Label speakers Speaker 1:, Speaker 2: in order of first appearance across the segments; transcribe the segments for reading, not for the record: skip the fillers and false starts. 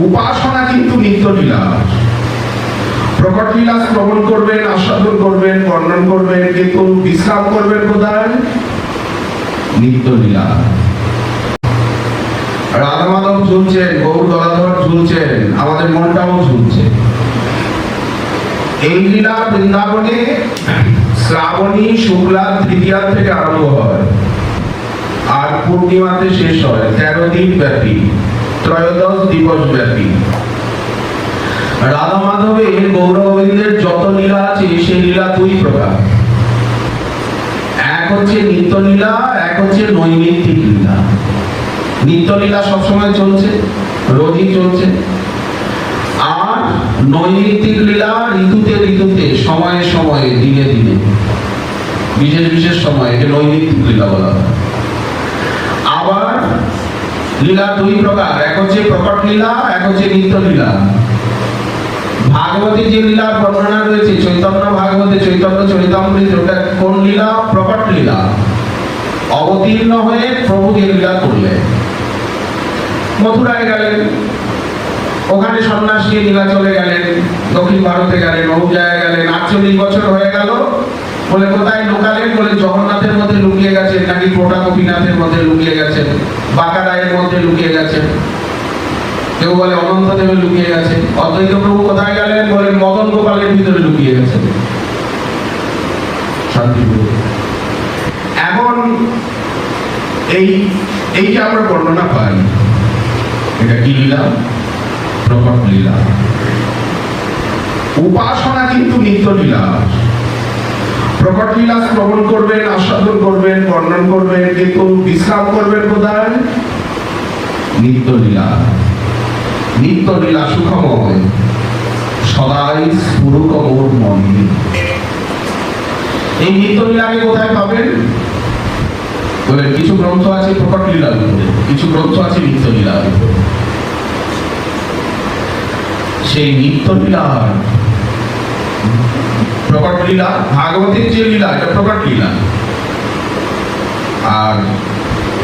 Speaker 1: উপাসনা কিন্তু নিত্য লীলা। প্রকট লীলা শ্রবণ করবেন, আস্বাদন করবেন, বর্ণন করবেন, কিন্তু বিশ্রাম করবেন কোথায়? নিত্য লীলা। রাধা মাধব ঝুলছেন, গৌর গদাধর ঝুলছেন, আমাদের মনটাও ঝুলছে। এই লীলা বৃন্দাবনে শ্রাবণী শুক্লা তৃতীয়া থেকে আরম্ভ হয় আর পূর্ণিমাতে শেষ হয়, 13 দিন ব্যাপী, 13 দিবস ব্যাপী। রাধা মাধবের গৌর গোবিন্দের যত লীলা আছে সেই লীলা দুই প্রকার, এক হচ্ছে নিত্য লীলা, এক হচ্ছে নৈমিত্তিক লীলা। নিত্য লীলা সবসময় চলছে, রোজই চলছে, আর নৈমিত্তিক লীলা ঋতুতে ঋতুতে, সময়ে সময়ে, দিনে দিনে, বিশেষ বিশেষ সময়ে, একে নৈমিত্তিক লীলা বলা হয়। আবার লীলা দুই প্রকার, এক হচ্ছে প্রকট লীলা, এক হচ্ছে নিত্য লীলা। ভাগবতী যে লীলা বর্ণনা রয়েছে চৈতন্য ভাগবতে, চৈতন্য চরিতামৃত, ওটা কোন লীলা? প্রকট লীলা। অবতীর্ণ হয়ে প্রভু যে লীলা করলেন, মথুরায় গেলেন, ওখানে সন্ন্যাস নিয়ে নীলাচলে গেলেন, দক্ষিণ ভারতে গেলেন, বহু জায়গায় গেলেন, 48 বছর হয়ে গেল। বলে কোথায় লুকালেন? বলে জগন্নাথের মধ্যে লুকিয়ে গেছেন, নাকি কোটা গোপীনাথের মধ্যে লুকিয়ে গেছেন, বাঁকারায়ের মধ্যে লুকিয়ে গেছেন, কেউ বলে অনন্ত দেবে লুকিয়ে গেছে। অদ্বৈত প্রভু কোথায় গেলেন? বলে মদন গোপালের ভিতরে লুকিয়ে গেছেন। এখন এই যে আমরা বর্ণনা পাই, এটা কি লীলা? প্রকট লীলা। উপাসনা কিন্তু নিত্য লীলা। প্রকট লীলা শ্রবণ করবেন, আস্বাদন করবেন, বর্ণন করবেন, কিন্তু বিশ্রাম করবেন কোথায়? নিত্য লীলা। নিত্য লীলা সুখময়, সদাই স্ফুরুক মোর মনে। এই নিত্য লীলাকে কোথায় পাবেন? বলে কিছু গ্রন্থ আছে প্রকট লীলার উপরে, কিছু গ্রন্থ আছে নিত্য লীলার উপরে। সেই নিত্য লীলার প্রকট লীলা, ভাগবতের যে লীলা এটা প্রকট লীলা, আর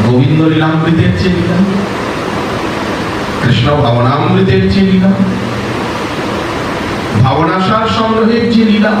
Speaker 1: গোবিন্দ লীলামৃতের যে লীলা, কৃষ্ণ ভাবনামৃতের যে লীলা, ভাবনাসার সংগ্রহের যে লীলা,